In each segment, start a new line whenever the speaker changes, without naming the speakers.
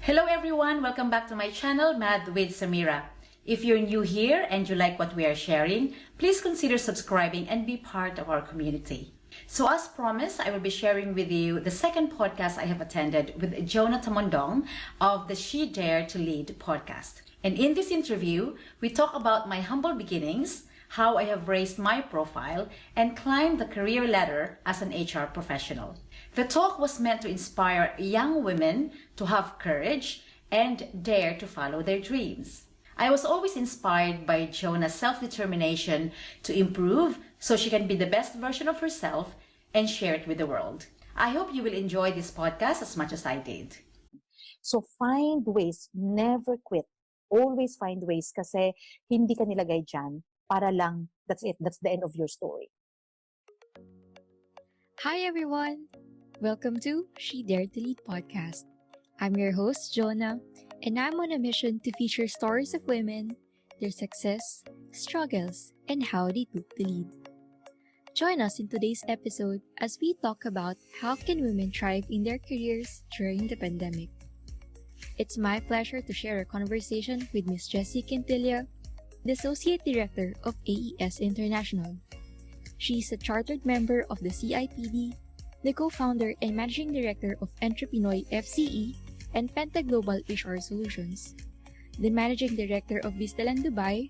Hello everyone, welcome back to my channel, Mad with Samira. If you're new here and you like what we are sharing, please consider subscribing and be part of our community. So as promised, I will be sharing with you the second podcast I have attended with Jonah Tamondong of the She Dare to Lead podcast. And in this interview, we talk about my humble beginnings, how I have raised my profile, and climbed the career ladder as an HR professional. The talk was meant to inspire young women to have courage and dare to follow their dreams. I was always inspired by Jonah's self-determination to improve so she can be the best version of herself and share it with the world. I hope you will enjoy this podcast as much as I did.
So find ways, never quit. Always find ways kasi hindi ka nilagay dyan para lang, that's it, that's the end of your story.
Hi everyone! Welcome to She Dare to Lead podcast. I'm your host, Jonah, and I'm on a mission to feature stories of women, their success, struggles, and how they took the lead. Join us in today's episode as we talk about how can women thrive in their careers during the pandemic. It's my pleasure to share a conversation with Ms. Jessie Quintilla, the Associate Director of AES International. She's a chartered member of the CIPD, the co-founder and managing director of Entrepreneur FCE and Penta Global HR Solutions, the managing director of Vistaland Dubai,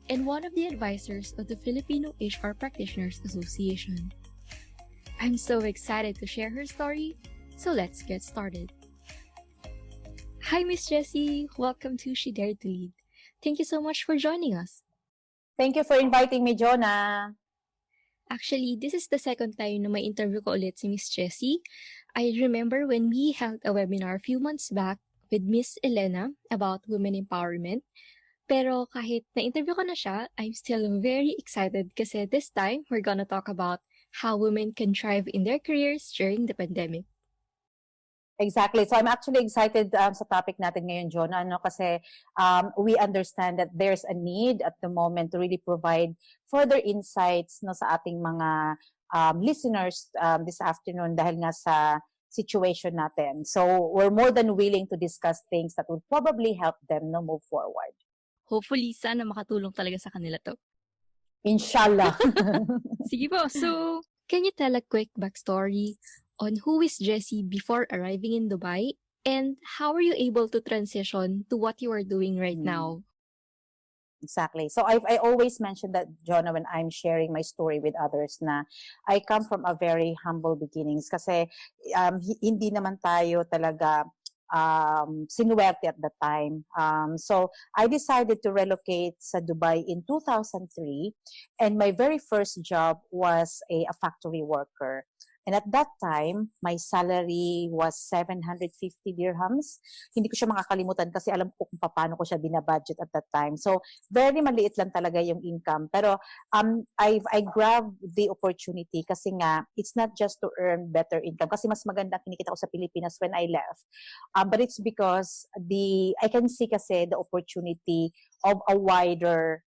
and one of the advisors of the Filipino HR Practitioners Association. I'm so excited to share her story, so let's get started. Hi, Miss Jessie. Welcome to She Dare to Lead. Thank you so much for joining us.
Thank you for inviting me, Jonah.
Actually, this is the second time na may interview ko ulit si Miss Jessie. I remember when we held a webinar a few months back with Miss Elena about women empowerment. Pero kahit na-interview ko na siya, I'm still very excited kasi this time we're gonna talk about how women can thrive in their careers during the pandemic.
Exactly. So I'm actually excited sa topic natin ngayon, Jonah, kasi we understand that there's a need at the moment to really provide further insights sa ating mga listeners this afternoon dahil nga sa situation natin. So we're more than willing to discuss things that would probably help them move forward.
Hopefully, sana makatulong talaga sa kanila to.
Inshallah.
Sige po. So, can you tell a quick backstory on who is Jessie before arriving in Dubai, and how are you able to transition to what you are doing right now?
Exactly. So I always mention that, Jonah, when I'm sharing my story with others, na I come from a very humble beginnings kasi hindi naman tayo talaga sinuwerte at the time. So I decided to relocate sa Dubai in 2003, and my very first job was a factory worker. And at that time, my salary was 750 dirhams. Hindi ko siya makakalimutan kasi alam ko kung paano ko siya binabudget at that time. So, very maliit lang talaga yung income. Pero I grabbed the opportunity kasi nga, it's not just to earn better income. Kasi mas maganda kinikita ko sa Pilipinas when I left. But it's because I can see kasi the opportunity of a wider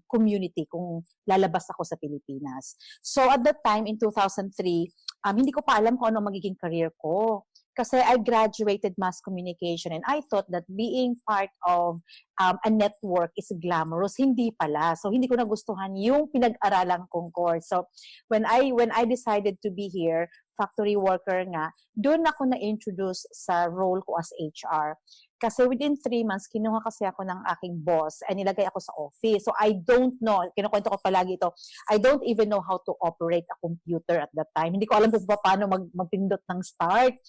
community kung lalabas ako sa Pilipinas. So at that time, in 2003, hindi ko pa alam kung ano magiging career ko. Kasi I graduated mass communication and I thought that being part of a network is glamorous. Hindi pala. So hindi ko nagustuhan yung pinag-aralan kong course. So when I decided to be here, factory worker nga, doon ako na-introduce sa role ko as HR. Kasi within 3 months, kinuha kasi ako ng aking boss and nilagay ako sa office. So I don't know, kinukwento ko palagi ito, I don't even know how to operate a computer at that time. Hindi ko alam kung paano magpindot ng start.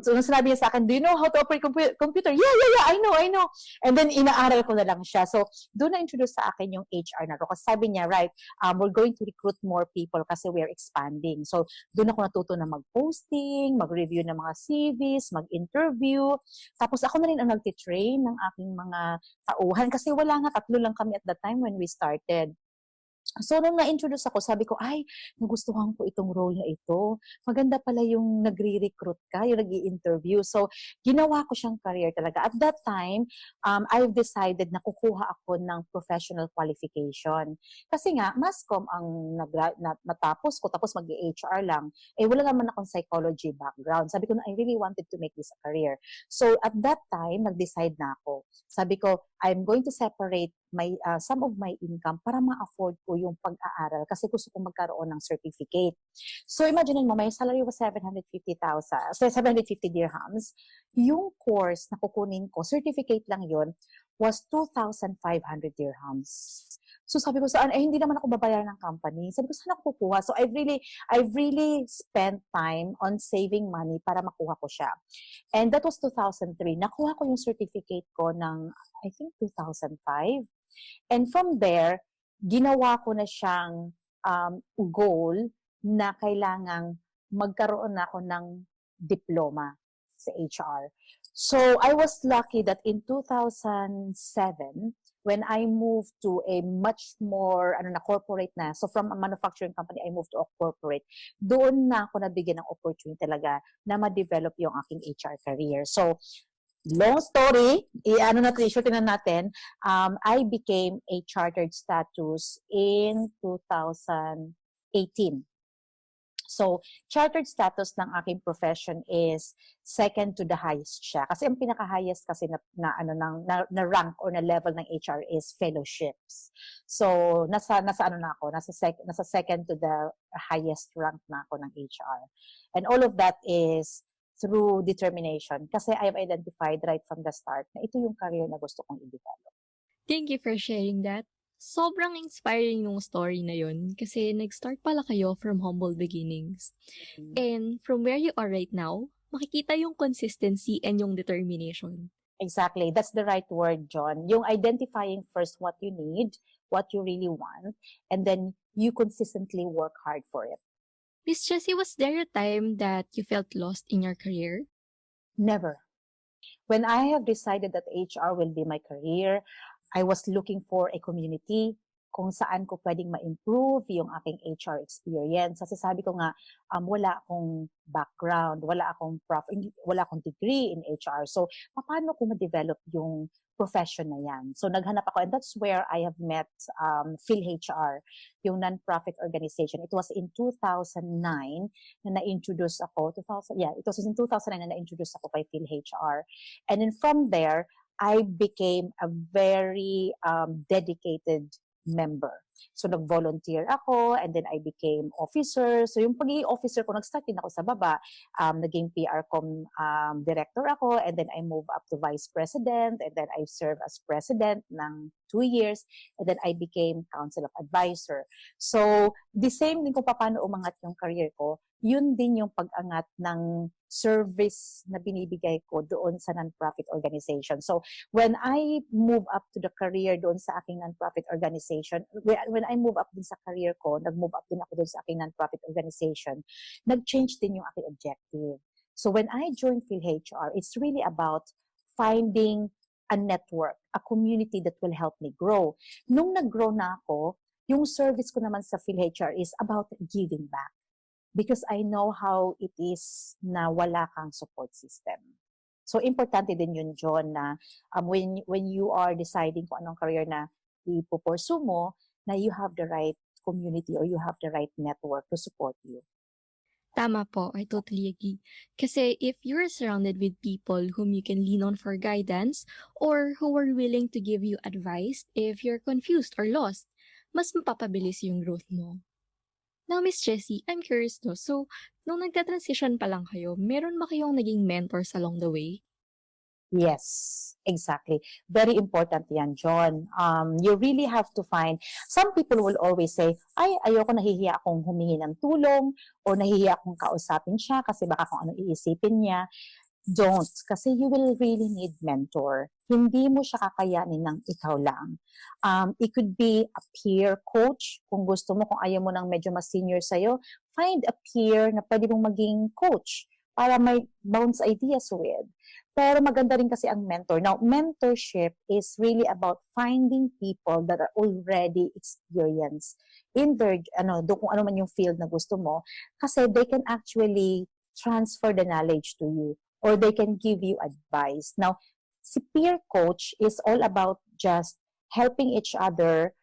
So nung sinabi niya sa akin, do you know how to operate computer? Yeah, I know. And then inaaral ko na lang siya. So doon na-introduce sa akin yung HR na ro. Kasi sabi niya, right, we're going to recruit more people kasi we are expanding. So doon ako natuto na mag-posting, mag-review ng mga CVs, mag-interview. Tapos ako na rin ang nagtitrain ng aking mga tauhan kasi wala nga, 3 lang kami at that time when we started. So, nung na-introduce ako, sabi ko, ay, nagustuhan ko itong role na ito. Maganda pala yung nagre-recruit ka, yung nag-i-interview. So, ginawa ko siyang career talaga. At that time, I've decided na kukuha ako ng professional qualification. Kasi nga, mass comm ang natapos ko, tapos mag-HR lang. Wala naman akong psychology background. Sabi ko na, I really wanted to make this a career. So, at that time, nag-decide na ako. Sabi ko, I'm going to separate some of my income para ma-afford ko yung pag-aaral kasi gusto kong magkaroon ng certificate. So imagine mo, my salary was 750 dirhams. Yung course na kukunin ko, certificate lang yon, was 2,500 dirhams. So sabi ko, saan? Hindi naman ako babayaran ng company. Sabi ko, saan ako kukuha? So I've really spent time on saving money para makuha ko siya. And that was 2003. Nakuha ko yung certificate ko ng, I think, 2005. And from there, ginawa ko na siyang goal na kailangang magkaroon na ako ng diploma sa HR. So I was lucky that in 2007, when I moved to a much more corporate na, so from a manufacturing company, I moved to a corporate, doon na ako nabigyan ng opportunity talaga na ma-develop yung aking HR career. So, long story, tingnan natin, I became a chartered status in 2018. So, chartered status ng aking profession is second to the highest siya. Kasi ang pinaka-highest kasi na rank or na level ng HR is fellowships. So, nasa second to the highest rank na ako ng HR. And all of that is through determination. Kasi I've identified right from the start na ito yung career na gusto kong i-develop.
Thank you for sharing that. Sobrang inspiring yung story na yun kasi nag-start pala kayo from humble beginnings. And from where you are right now, makikita yung consistency and yung determination.
Exactly. That's the right word, John. Yung identifying first what you need, what you really want, and then you consistently work hard for it.
Miss Jessie, was there a time that you felt lost in your career?
Never. When I have decided that HR will be my career, I was looking for a community kung saan ko pwedeng ma-improve yung aking HR experience. Kasi sabi ko nga, wala akong background, wala akong degree in HR. So, paano ko ma-develop yung profession na yan? So, naghanap ako, and that's where I have met PhilHR, yung non-profit organization. It was in 2009 na na-introduce ako. It was in 2009 na na-introduce ako kay PhilHR. And then from there, I became a very dedicated member. So, nag-volunteer ako, and then I became officer. So, yung pagiging officer ko, nag-start din ako sa baba. Naging PR-com director ako, and then I moved up to vice president, and then I served as president ng 2 years, and then I became council of advisor. So, the same din kung paano umangat yung career ko, yun din yung pag-angat ng service na binibigay ko doon sa non-profit organization. So, when I move up to the career doon sa aking non-profit organization, when I move up din sa career ko, nag-move up din ako doon sa aking non-profit organization, nag-change din yung aking objective. So, when I joined PhilHR, it's really about finding a network, a community that will help me grow. Nung nag-grow na ako, yung service ko naman sa PhilHR is about giving back. Because I know how it is na wala kang support system. So, importante din yun, John, na when you are deciding kung anong career na ipupursue mo, na you have the right community or you have the right network to support you.
Tama po, I totally agree. Kasi if you're surrounded with people whom you can lean on for guidance or who are willing to give you advice if you're confused or lost, mas mapapabilis yung growth mo. Now, Miss Jessie, I'm curious no. So, nung nagta-transition pa lang kayo, meron ba kayong naging mentors along the way?
Yes, exactly. Very important yan, John. You really have to find, some people will always say, ayoko, nahihiya akong humingi ng tulong or nahihiya akong kausapin siya kasi baka kung ano iisipin niya. Don't, kasi you will really need mentor. Hindi mo siya kakayanin ng ikaw lang. It could be a peer coach. Kung gusto mo, kung ayaw mo ng medyo mas senior sa'yo, find a peer na pwede mong maging coach. para may bounce ideas with. Pero maganda rin kasi ang mentor. Now, mentorship is really about finding people that are already experienced in their, kung ano man yung field na gusto mo, kasi they can actually transfer the knowledge to you or they can give you advice. Now, si peer coach is all about just helping each other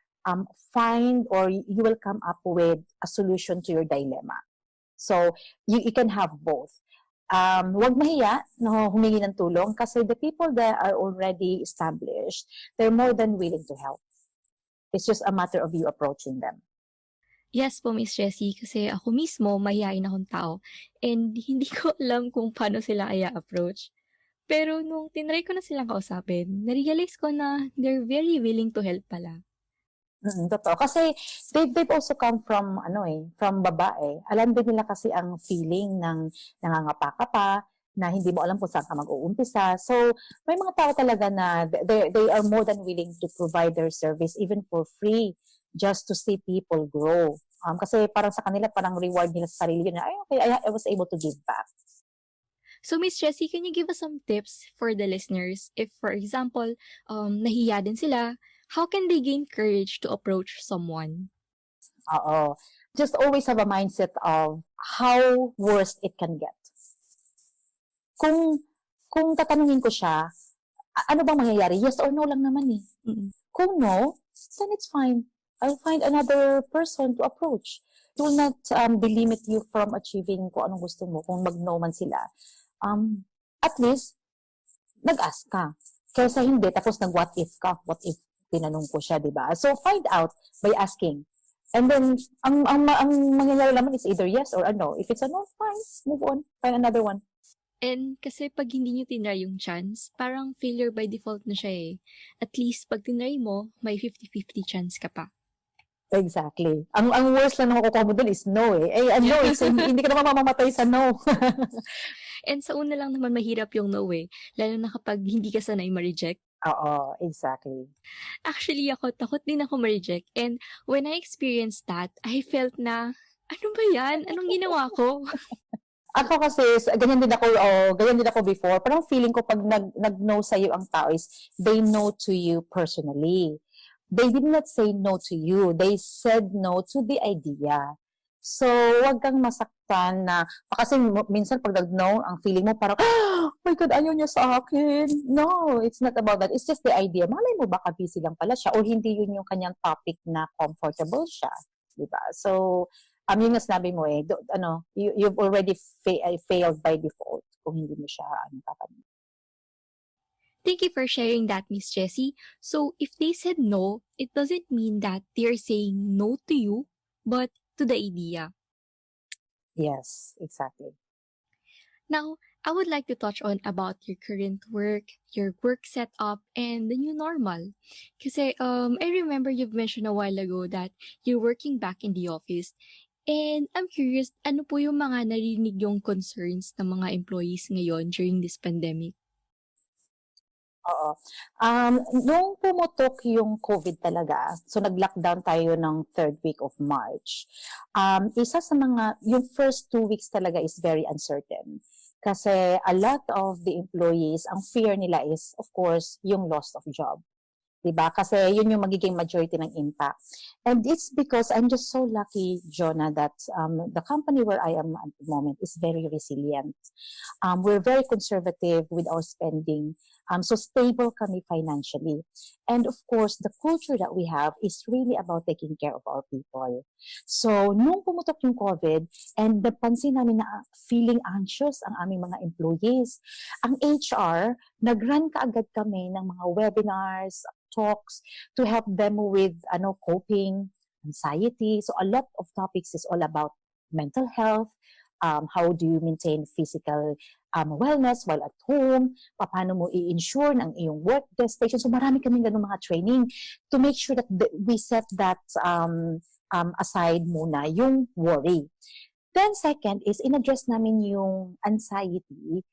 find or you will come up with a solution to your dilemma. So, you can have both. Huwag mahiya na humingi ng tulong kasi the people that are already established, they're more than willing to help. It's just a matter of you approaching them.
Yes po, Miss Jessie, kasi ako mismo mahihain akong tao and hindi ko alam kung paano sila approach. Pero nung tinry ko na silang kausapin, na-realize ko na they're very willing to help pala.
Totoo. Kasi they've also come from, from babae. Alam din nila kasi ang feeling ng nangangapa ka pa, na hindi mo alam kung saan ka mag-uumpisa. So, may mga tao talaga na they are more than willing to provide their service even for free just to see people grow. Kasi parang sa kanila, parang reward nila sa sarili na, okay, I was able to give back.
So, Miss Jessie, can you give us some tips for the listeners? If, for example, nahiya din sila, how can they gain courage to approach someone?
Oo. Just always have a mindset of how worst it can get. Kung tatanungin ko siya, ano bang mangyayari? Yes or no lang naman eh.
Mm-hmm.
Kung no, then it's fine. I'll find another person to approach. It will not delimit you from achieving kung anong gusto mo, kung mag-no man sila. At least, nag-ask ka. Kaysa hindi, tapos nag-what if ka. What if tinanong ko siya, di ba? So, find out by asking. And then, ang mangyayari naman is either yes or a no. If it's a no, fine. Move on. Find another one.
And kasi pag hindi nyo tinry yung chance, parang failure by default na siya eh. At least, pag tinry mo, may 50-50 chance ka pa.
Exactly. Ang worst lang na makukuha mo dun is no eh. No, it's, hindi ka naman mamamatay sa no.
And sa una lang naman mahirap yung no eh. Lalo na kapag hindi ka sanay ma-reject.
Oo, exactly.
Actually, takot din ako ma-reject. And when I experienced that, I felt na, ano ba yan? Anong ginawa ko?
Ako kasi, ganyan din ako before. Parang feeling ko pag nag-no sa'yo ang tao is, they no to you personally. They did not say no to you. They said no to the idea. So, wag kang masaktan na, kasi minsan pag nag-no, ang feeling mo parang, oh my God, ayaw niya sa akin. No, it's not about that. It's just the idea. Malay mo baka busy lang pala siya or hindi yun yung kanyang topic na comfortable siya. Diba? So, yung nasabi mo you've already failed by default kung hindi mo siya tatanungin.
Thank you for sharing that, Miss Jessie. So, if they said no, it doesn't mean that they're saying no to you, but to the idea.
Yes, exactly.
Now, I would like to touch on about your current work, your work setup, and the new normal. Kasi I remember you've mentioned a while ago that you're working back in the office. And I'm curious, ano po yung mga narinig yung concerns ng mga employees ngayon during this pandemic?
Oo. Nung pumutok yung COVID talaga, so nag-lockdown tayo ng 3rd week of March, isa sa yung first 2 weeks talaga is very uncertain. Kasi a lot of the employees, ang fear nila is, of course, yung loss of job. Diba? Kasi yun yung magiging majority ng impact. And it's because I'm just so lucky, Jonah, that the company where I am at the moment is very resilient. We're very conservative with our spending. So stable kami financially. And of course, the culture that we have is really about taking care of our people. So nung pumutok yung COVID, and napansin namin na feeling anxious ang aming mga employees, ang HR, nag-run kaagad kami ng mga webinars, talks to help them with coping, anxiety. So a lot of topics is all about mental health, how do you maintain physical wellness while at home, paano mo i-ensure ng iyong work destination. So marami kaming ganung mga training to make sure that we set that aside muna, yung worry. Then second is in-address namin yung anxiety,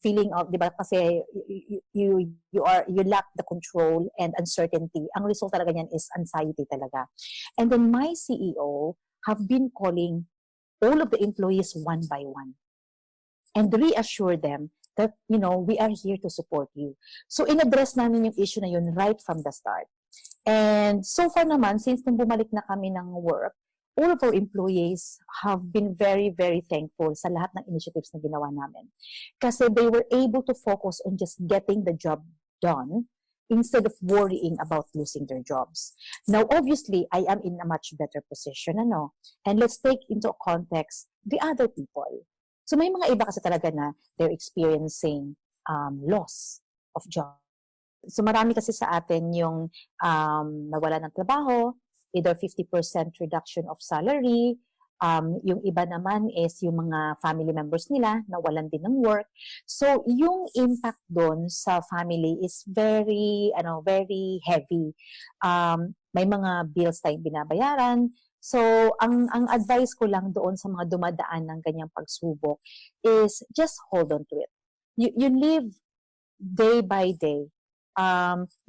feeling of, di ba, kasi you lack the control and uncertainty. Ang result talaga niyan is anxiety talaga. And then my CEO have been calling all of the employees one by one and reassure them that, we are here to support you. So, in-address namin yung issue na yun right from the start. And so far naman, since nung bumalik na kami ng work, all of our employees have been very, very thankful sa lahat ng initiatives na ginawa namin. Kasi they were able to focus on just getting the job done instead of worrying about losing their jobs. Now, obviously, I am in a much better position, And let's take into context the other people. So may mga iba kasi talaga na they're experiencing loss of job. So marami kasi sa atin yung nawala ng trabaho, either 50% reduction of salary, yung iba naman is yung mga family members nila nawalan din ng work. So yung impact doon sa family is very very heavy. May mga bills tayong binabayaran. So ang advice ko lang doon sa mga dumadaan ng ganyang pagsubok is just hold on to it. You live day by day.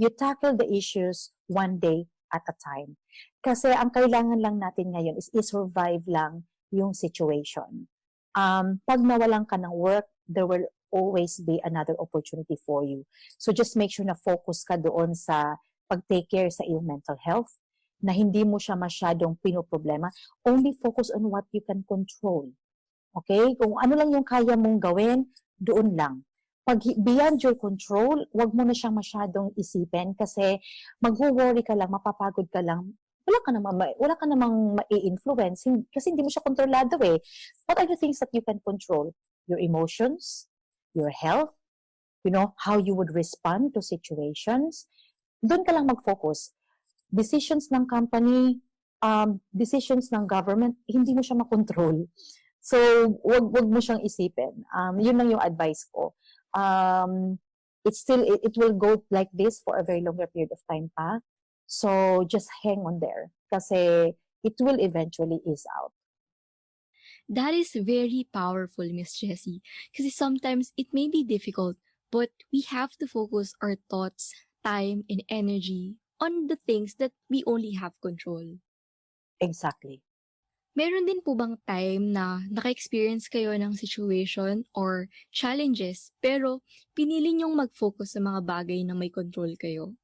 You tackle the issues one day at a time. Kasi ang kailangan lang natin ngayon is i-survive lang yung situation. Pag nawalan ka ng work, there will always be another opportunity for you. So just make sure na focus ka doon sa pag-take care sa iyong mental health, na hindi mo siya masyadong pinoproblema. Only focus on what you can control. Okay? Kung ano lang yung kaya mong gawin, doon lang. Pag beyond your control, wag mo na siyang masyadong isipin kasi mag-worry ka lang, mapapagod ka lang, wala ka namang ma-influence kasi hindi mo siya kontrolado eh. What are the things that you can control? Your emotions, your health, how you would respond to situations. Doon ka lang mag-focus. Decisions ng company, decisions ng government, hindi mo siya makontrol. So, wag mo siyang isipin. Yun lang yung advice ko. It will go like this for a very longer period of time pa. So just hang on there kasi it will eventually ease out.
That is very powerful, Miss Jessie. Kasi sometimes it may be difficult, but we have to focus our thoughts, time, and energy on the things that we only have control.
Exactly.
Meron din po bang time na naka-experience kayo ng situation or challenges pero pinili niyong mag-focus sa mga bagay na may control kayo?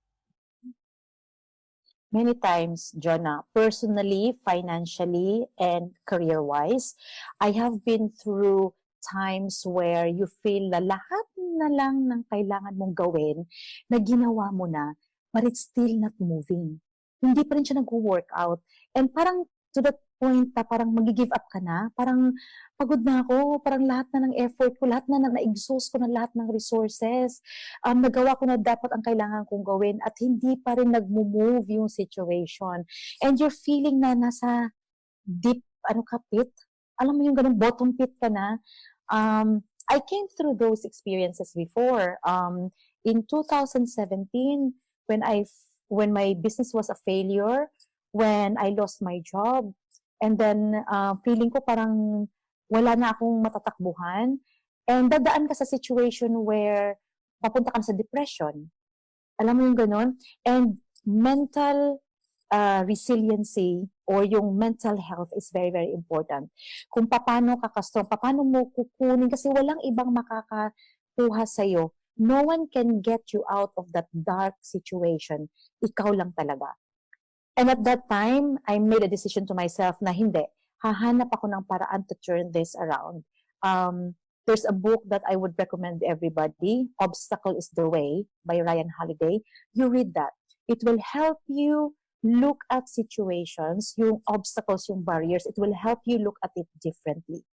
Many times, Jonah, personally, financially, and career-wise, I have been through times where you feel na lahat na lang ng kailangan mong gawin na ginawa mo na, but it's still not moving. Hindi pa rin siya nag-workout. And parang to the point na parang mag-give up ka na, parang pagod na ako, parang lahat na ng effort ko, lahat na na-exhaust ko na lahat ng resources, nagawa ko na dapat ang kailangan kong gawin at hindi pa rin nag-move yung situation. And you're feeling na nasa deep, pit? Alam mo yung ganun, bottom pit ka na. I came through those experiences before. In 2017, when my business was a failure, when I lost my job, and then feeling ko parang wala na akong matatakbuhan, and dadaan ka sa situation where papunta ka sa depression. Alam mo yung ganun? And mental resiliency or yung mental health is very, very important. Kung paano ka ka-strong, paano mo kukunin, kasi walang ibang makakakuha sa'yo. No one can get you out of that dark situation. Ikaw lang talaga. And at that time, I made a decision to myself na hindi, hahanap ako ng paraan to turn this around. There's a book that I would recommend everybody, Obstacle is the Way by Ryan Holiday. You read that. It will help you look at situations, yung obstacles, yung barriers. It will help you look at it differently.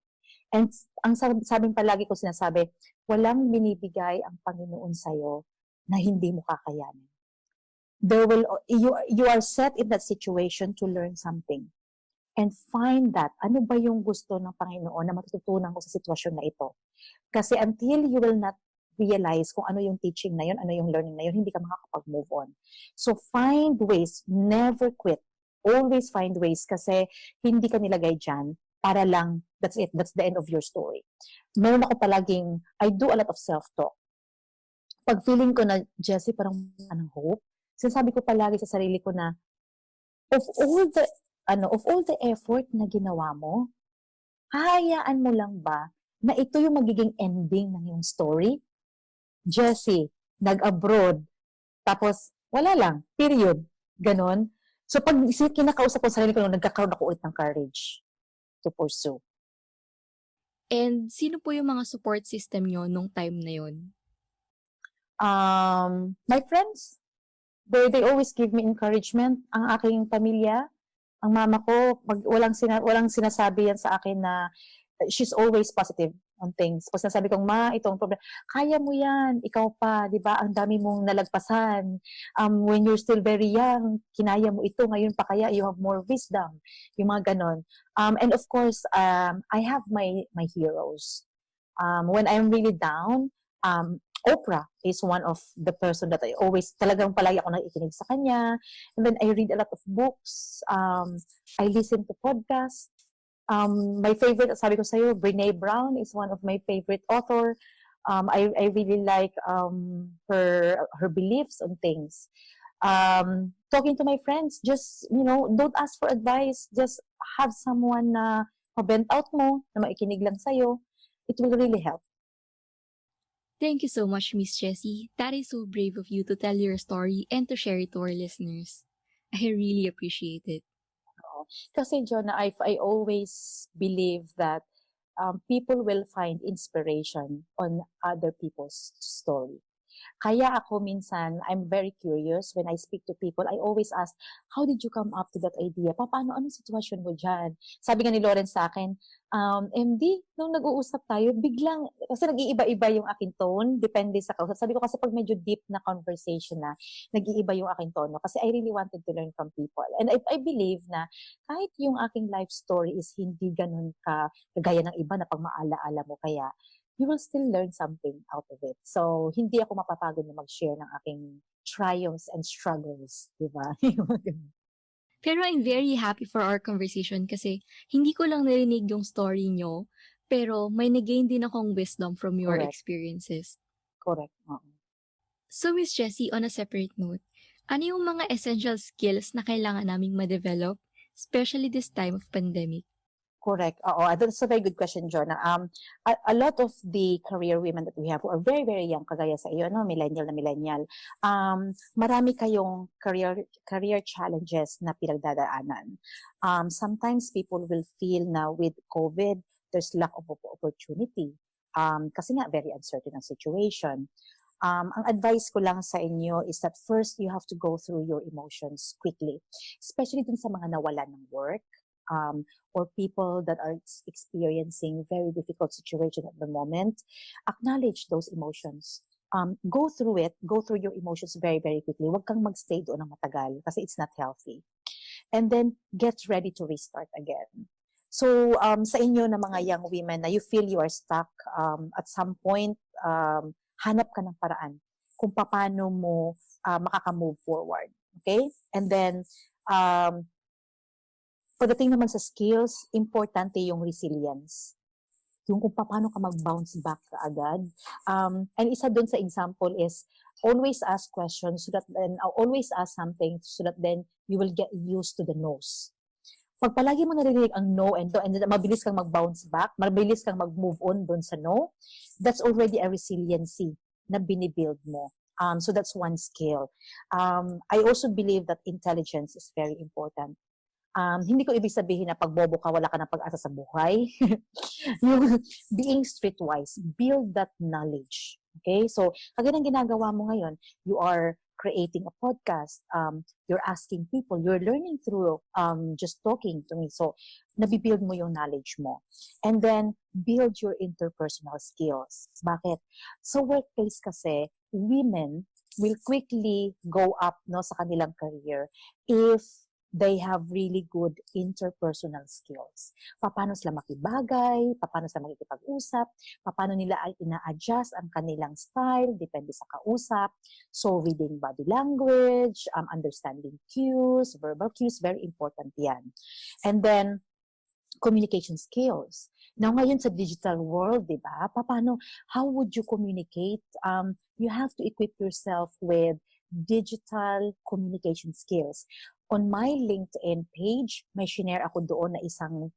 And ang sabing palagi ko sinasabi, walang binibigay ang Panginoon sa'yo na hindi mo kakayanin. You are set in that situation to learn something and find that ano ba yung gusto ng Panginoon na matututunan ko sa sitwasyon na ito. Kasi until you will not realize kung ano yung teaching na yun, ano yung learning na yun, hindi ka makakapag-move on. So find ways, never quit. Always find ways kasi hindi ka nilagay dyan para lang, that's it, that's the end of your story. Meron ako palaging, I do a lot of self-talk. Pag feeling ko na, Jessie, parang anong hope, sinasabi ko palagi sa sarili ko na of all the effort na ginawa mo, hahayaan mo lang ba na ito yung magiging ending ng iyong story? Jessie, nag-abroad, tapos wala lang, period. Ganon. So pag kinakausap ko sa sarili ko, nagkakaroon ako ulit ng courage to pursue.
And sino po yung mga support system nyo nung time na yun?
My friends, they always give me encouragement. Ang aking pamilya, ang mama ko, walang sinasabi yan sa akin na she's always positive on things. Pag sinasabi kong, ma, itong problem, kaya mo yan, ikaw pa, di ba? Ang dami mong nalagpasan. When you're still very young, kinaya mo ito, ngayon pa kaya, you have more wisdom. Yung mga ganon. And of course, I have my heroes. When I'm really down, Oprah is one of the person that I always, talagang palagi ako nakikinig sa kanya. And then I read a lot of books. I listen to podcasts. My favorite, sabi ko sa'yo, Brené Brown is one of my favorite author. I really like her beliefs on things. Talking to my friends, just, don't ask for advice. Just have someone na mabent out mo, na maikinig lang sa'yo. It will really help.
Thank you so much, Miss Jessie. That is so brave of you to tell your story and to share it to our listeners. I really appreciate it.
Kasi, Jonah, I always believe that people will find inspiration on other people's story. Kaya ako minsan, I'm very curious when I speak to people. I always ask, how did you come up to that idea? Paano, anong sitwasyon mo dyan? Sabi nga ni Lawrence sa akin, MD, nung nag-uusap tayo, biglang, kasi nag-iiba-iba yung aking tone, depende sa kausap. Sabi ko kasi pag medyo deep na conversation na, nag-iiba yung aking tono. Kasi I really wanted to learn from people. And I believe na kahit yung aking life story is hindi ganun kagaya ng iba na pag maala-ala mo, kaya you will still learn something out of it. So, hindi ako mapapagod na mag-share ng aking triumphs and struggles, di ba?
Pero I'm very happy for our conversation kasi hindi ko lang narinig yung story nyo, pero may nag-gain din akong wisdom from your
Correct.
experiences.
Correct.
So, Miss Jessie, on a separate note, ano yung mga essential skills na kailangan naming ma-develop, especially this time of pandemic?
Correct. That's a very good question, Jonah. A lot of the career women that we have who are very, very young, kagaya sa iyo, millennial na millennial, marami kayong career challenges na pinagdadaanan. Sometimes people will feel na with COVID, there's lack of opportunity. Kasi nga, very uncertain ang situation. Ang advice ko lang sa inyo is that first, you have to go through your emotions quickly. Especially dun sa mga nawalan ng work, or people that are experiencing very difficult situation at the moment. Acknowledge those emotions. Go through your emotions very, very quickly. Huwag kang magstay doon ng matagal kasi it's not healthy. And then, get ready to restart again. So, sa inyo na mga young women na you feel you are stuck, at some point, hanap ka ng paraan kung paano mo makaka-move forward. Okay? And then, pagdating naman sa skills, importante yung resilience. Yung kung paano ka mag-bounce back agad. And isa dun sa example is, always ask questions so that then, always ask something so that then you will get used to the no's. Pag palagi mo narinig ang no and mabilis kang mag-bounce back, mabilis kang mag-move on dun sa no, that's already a resiliency na binibuild mo. So that's one skill. I also believe that intelligence is very important. Hindi ko ibig sabihin na pag bobo ka, wala ka ng pag-asa sa buhay. Yung being streetwise, build that knowledge. Okay? So, kagaya ng ginagawa mo ngayon, you are creating a podcast, you're asking people, you're learning through just talking to me. So, nabibuild mo yung knowledge mo. And then, build your interpersonal skills. Bakit? Sa workplace kasi, women will quickly go up sa kanilang career if they have really good interpersonal skills. Paano sila makibagay, paano sila makikipag-usap, paano nila ina-adjust ang kanilang style, depende sa kausap. So, reading body language, understanding cues, verbal cues, very important yan. And then, communication skills. Now, ngayon sa digital world, di ba? How would you communicate? You have to equip yourself with digital communication skills. On my LinkedIn page, may shinare ako doon na isang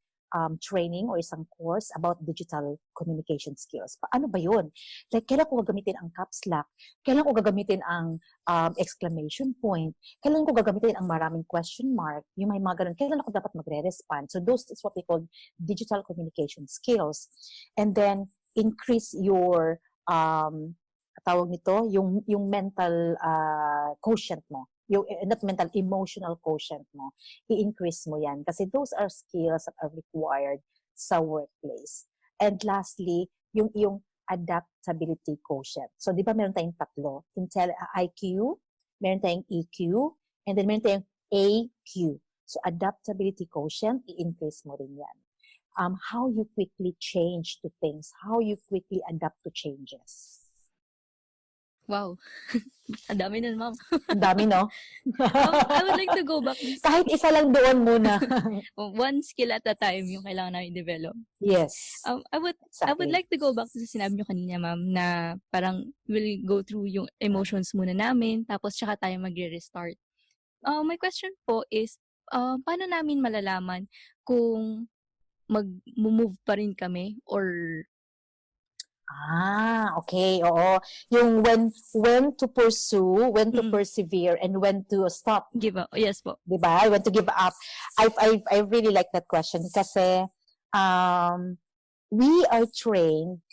training or isang course about digital communication skills. Paano ba yun? Like, kailan ko gagamitin ang caps lock? Kailan ko gagamitin ang exclamation point? Kailan ko gagamitin ang maraming question mark? Yung may mga ganun. Kailan ako dapat magre-respond? So those is what we call digital communication skills. And then, increase your tawag nito, yung mental quotient mo. Yung, not mental, emotional quotient mo. I-increase mo yan. Kasi those are skills that are required sa workplace. And lastly, yung adaptability quotient. So, di ba meron tayong tatlo? IQ, meron tayong EQ, and then meron tayong AQ. So, adaptability quotient, i-increase mo rin yan. How you quickly change to things, how you quickly adapt to changes.
Wow. Ang dami nun, ma'am.
Ang dami, no?
I would like to go back.
Kahit isa lang doon muna.
One skill at a time yung kailangan namin develop.
Yes.
I would like to go back to sa sinabi nyo kanina, ma'am, na parang we'll go through yung emotions muna namin, tapos tsaka tayo magre-restart. My question po is, paano namin malalaman kung mag-move pa rin kami or
Okay, oo. Yung when to pursue, when to persevere, and when to stop.
give up? Yes po.
Diba? When to give up. I really like that question kasi we are trained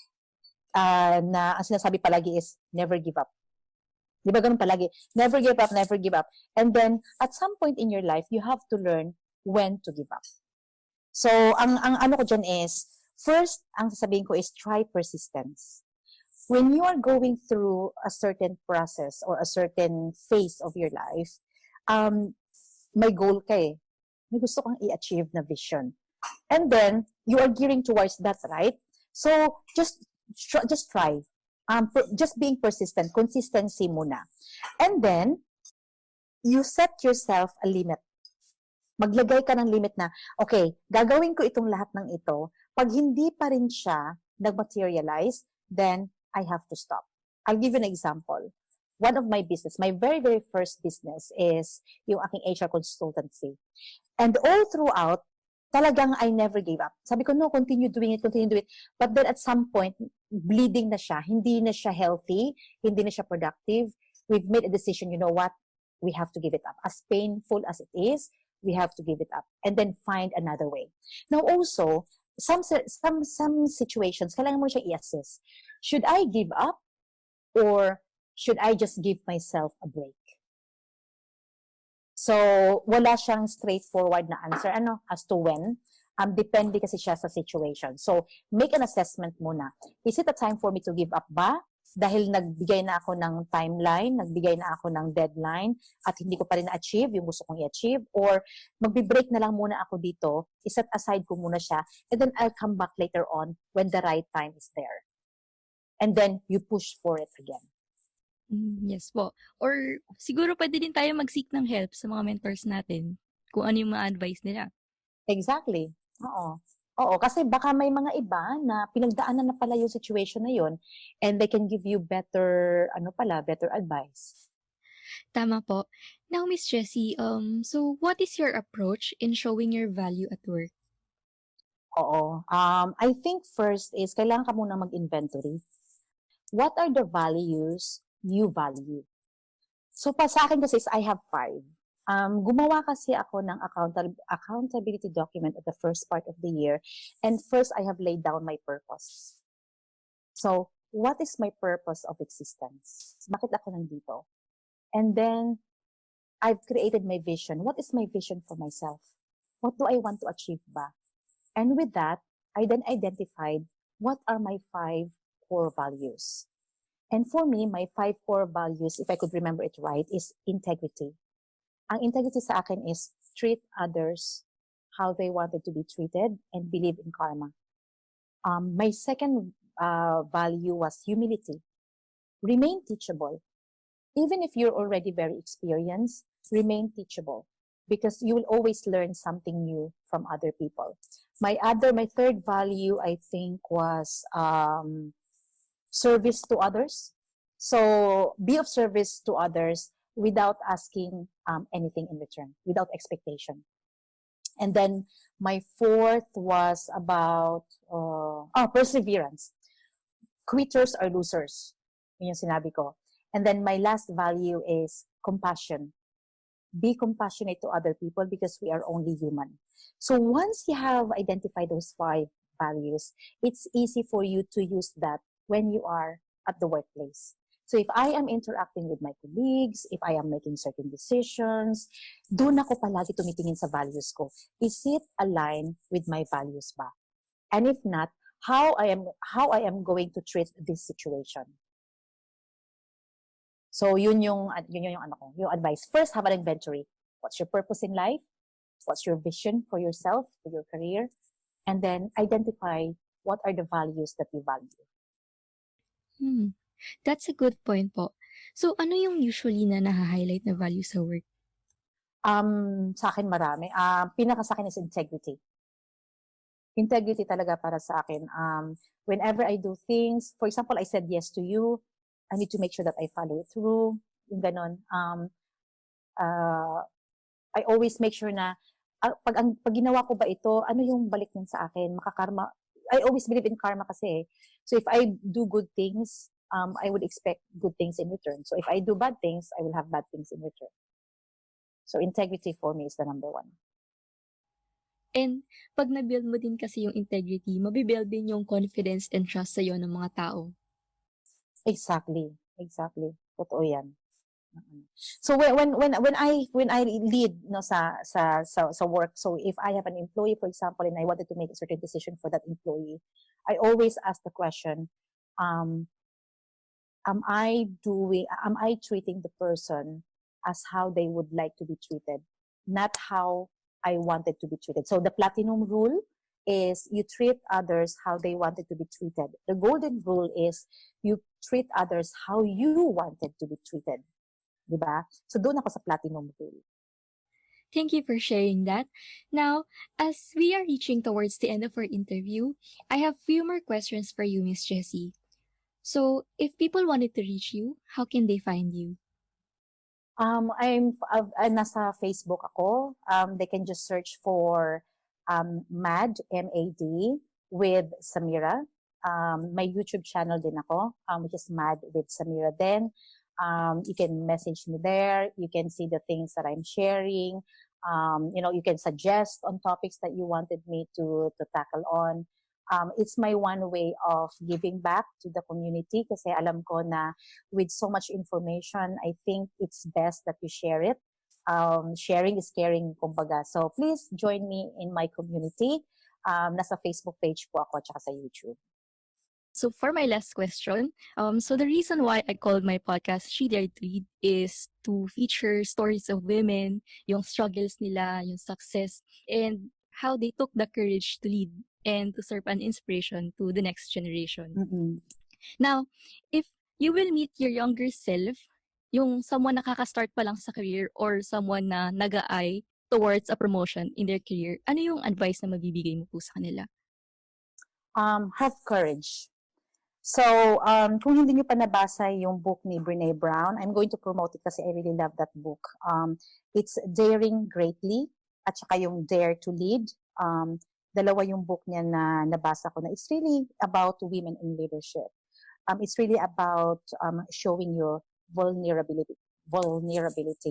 na ang sinasabi palagi is never give up. Diba ganun palagi? Never give up, never give up. And then, at some point in your life, you have to learn when to give up. So, ang ano ko dyan is, first, ang sasabihin ko is try persistence. When you are going through a certain process or a certain phase of your life, may goal ka eh. May gusto kang i-achieve na vision. And then, you are gearing towards that, right? So, just try. Just being persistent, consistency muna. And then, you set yourself a limit. Maglagay ka ng limit na, okay, gagawin ko itong lahat ng ito. Pag hindi pa rin siya nag-materialize, then I have to stop. I'll give you an example. One of my business, my very, very first business is yung aking HR consultancy. And all throughout, talagang I never gave up. Sabi ko, no, continue doing it. But then at some point, bleeding na siya. Hindi na siya healthy. Hindi na siya productive. We've made a decision, you know what? We have to give it up. As painful as it is, we have to give it up and then find another way. Now also, some situations, kailangan mo siya i-assess. Should I give up or should I just give myself a break? So, wala siyang straightforward na answer as to when. Depende kasi siya sa situation. So, make an assessment muna. Is it a time for me to give up ba? Dahil nagbigay na ako ng timeline, nagbigay na ako ng deadline, at hindi ko pa rin na-achieve yung gusto kong i-achieve, or magbe-break na lang muna ako dito, iset aside ko muna siya, and then I'll come back later on when the right time is there. And then, you push for it again.
Yes po. Or siguro pwede din tayo mag-seek ng help sa mga mentors natin kung ano yung mga advice nila.
Exactly. Oo, kasi baka may mga iba na pinagdaanan na pala yung situation na yun and they can give you better advice.
Tama po. Now, Miss Jessie, so what is your approach in showing your value at work?
Oo. I think first is kailangan ka muna mag-inventory. What are the values you value? So, sa akin kasi is I have 5. Gumawa kasi ako ng accountability document at the first part of the year. And first, I have laid down my purpose. So, what is my purpose of existence? Bakit ako nandito? And then, I've created my vision. What is my vision for myself? What do I want to achieve ba? And with that, I then identified what are my 5 core values. And for me, my 5 core values, if I could remember it right, is integrity. Ang integrity sa akin is treat others how they wanted to be treated and believe in karma. My second value was humility. Remain teachable. Even if you're already very experienced, remain teachable because you will always learn something new from other people. My third value, I think, was service to others. So be of service to others without asking anything in return, without expectation. And then my fourth was about perseverance. Quitters are losers. Yun yung sinabi ko. And then my last value is compassion. Be compassionate to other people because we are only human. So once you have identified those 5 values, it's easy for you to use that when you are at the workplace. So if I am interacting with my colleagues, if I am making certain decisions, doon ako palagi tumitingin sa values ko. Is it aligned with my values ba? And if not, how I am going to treat this situation. So yun yung yung advice. First, have an inventory. What's your purpose in life? What's your vision for yourself, for your career? And then identify what are the values that you value.
That's a good point po. So, ano yung usually na naha-highlight na value sa work?
Sa akin marami. Pinaka sa akin is integrity. Integrity talaga para sa akin. Whenever I do things, for example, I said yes to you, I need to make sure that I follow it through. Yung ganon. I always make sure na pag ginawa ko ba ito, ano yung balik niyan sa akin? Makakarma. I always believe in karma kasi. So if I do good things, I would expect good things in return. So if I do bad things, I will have bad things in return. So integrity for me is the number 1.
And pag na-build mo din kasi yung integrity, mabibuild din yung confidence and trust sa'yo ng mga tao.
Exactly. Totoo yan. So when I lead sa work, so if I have an employee, for example, and I wanted to make a certain decision for that employee, I always ask the question, am I treating the person as how they would like to be treated, not how I wanted to be treated. So the platinum rule is you treat others how they wanted to be treated. The golden rule is you treat others how you wanted to be treated. Diba? So doon ako sa platinum rule.
Thank you for sharing that. Now, as we are reaching towards the end of our interview, I have few more questions for you, Miss Jessie. So, if people wanted to reach you, how can they find you?
I'm nasa Facebook ako. They can just search for MAD, M-A-D, with Samira. May YouTube channel din ako, which is MAD with Samira. Then, you can message me there. You can see the things that I'm sharing. You can suggest on topics that you wanted me to tackle on. It's my one way of giving back to the community kasi alam ko na with so much information, I think it's best that you share it. Sharing is caring, kumbaga. So please join me in my community. Nasa Facebook page po ako at sa YouTube.
So for my last question, so the reason why I called my podcast She Dared to Lead is to feature stories of women, yung struggles nila, yung success, and how they took the courage to lead and to serve an inspiration to the next generation.
Mm-hmm.
Now, if you will meet your younger self, yung someone nakaka-start pa lang sa career or someone na nag-a-eye towards a promotion in their career, ano yung advice na mabibigay mo po sa kanila?
Have courage. So, kung hindi niyo pa nabasa yung book ni Brené Brown, I'm going to promote it kasi I really love that book. It's Daring Greatly at saka yung Dare to Lead. Dalawa yung book niya na nabasa ko na it's really about women in leadership. It's really about showing your vulnerability.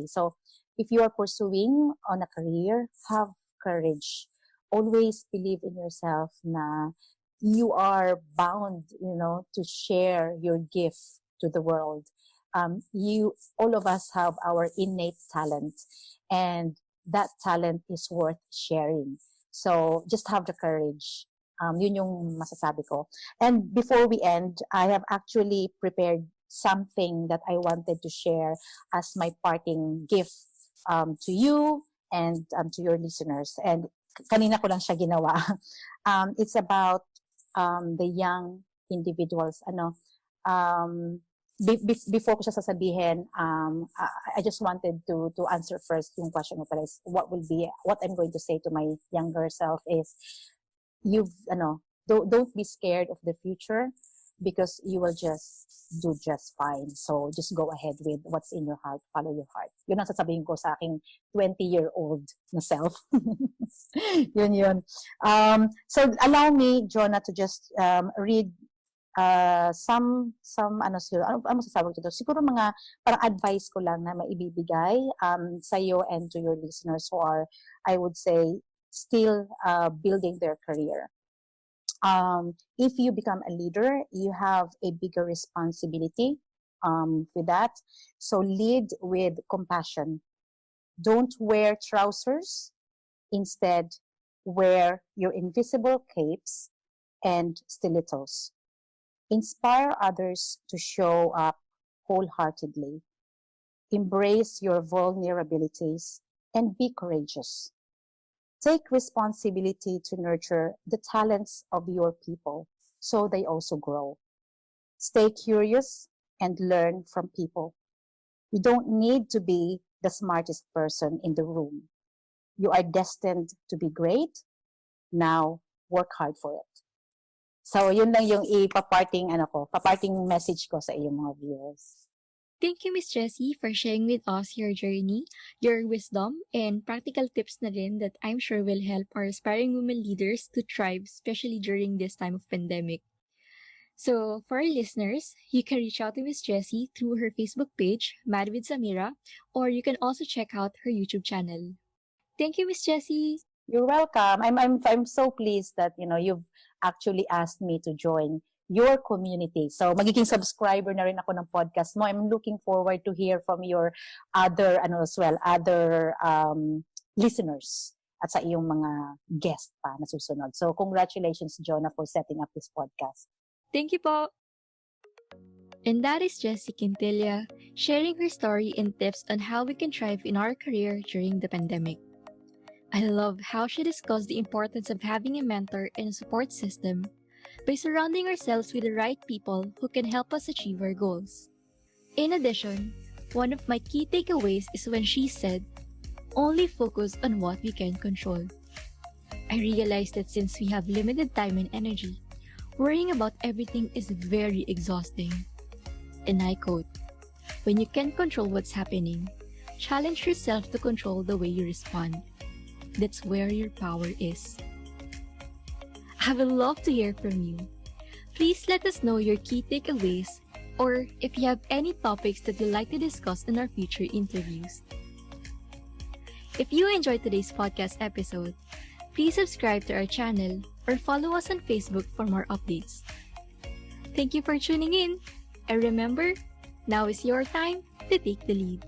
So, if you are pursuing on a career, have courage. Always believe in yourself na you are bound, to share your gift to the world. All of us have our innate talent, and that talent is worth sharing. So just have the courage. Yun yung masasabi ko. And before we end, I have actually prepared something that I wanted to share as my parting gift to you and to your listeners. And kanina ko lang siya ginawa. It's about the young individuals. Before ko siya sasabihin, I just wanted to answer first yung question mo pala is what I'm going to say to my younger self is don't be scared of the future. because you will just do just fine. So just go ahead with what's in your heart, follow your heart. Yun ang sasabihin ko sa aking 20-year-old na self. yun. So allow me, Jonah, to just read some ano masasabi ko dito? Siguro mga parang advice ko lang na maibibigay sa iyo and to your listeners who are, I would say, still building their career. If you become a leader, you have a bigger responsibility with that. So lead with compassion. Don't wear trousers. Instead, wear your invisible capes and stilettos. Inspire others to show up wholeheartedly. Embrace your vulnerabilities and be courageous. Take responsibility to nurture the talents of your people so they also grow. Stay curious and learn from people. You don't need to be the smartest person in the room. You are destined to be great. Now, work hard for it. So, yun lang yung paparting message ko sa iyong mga viewers.
Thank you, Miss Jessie, for sharing with us your journey, your wisdom, and practical tips na rin that I'm sure will help our aspiring women leaders to thrive, especially during this time of pandemic. So, for our listeners, you can reach out to Miss Jessie through her Facebook page, Mad with Samira, or you can also check out her YouTube channel. Thank you, Miss Jessie.
You're welcome. I'm so pleased that you've actually asked me to join your community. So magiging subscriber na rin ako ng podcast mo. I'm looking forward to hear from your other listeners at sa iyong mga guest pa na susunod. So congratulations, Jonah, for setting up this podcast.
Thank you po. And that is Jessie Quintilla sharing her story and tips on how we can thrive in our career during the pandemic. I love how she discussed the importance of having a mentor and a support system by surrounding ourselves with the right people who can help us achieve our goals. In addition, one of my key takeaways is when she said, only focus on what we can control. I realized that since we have limited time and energy, worrying about everything is very exhausting. And I quote, when you can't control what's happening, challenge yourself to control the way you respond. That's where your power is. I would love to hear from you. Please let us know your key takeaways or if you have any topics that you'd like to discuss in our future interviews. If you enjoyed today's podcast episode, please subscribe to our channel or follow us on Facebook for more updates. Thank you for tuning in. And remember, now is your time to take the lead.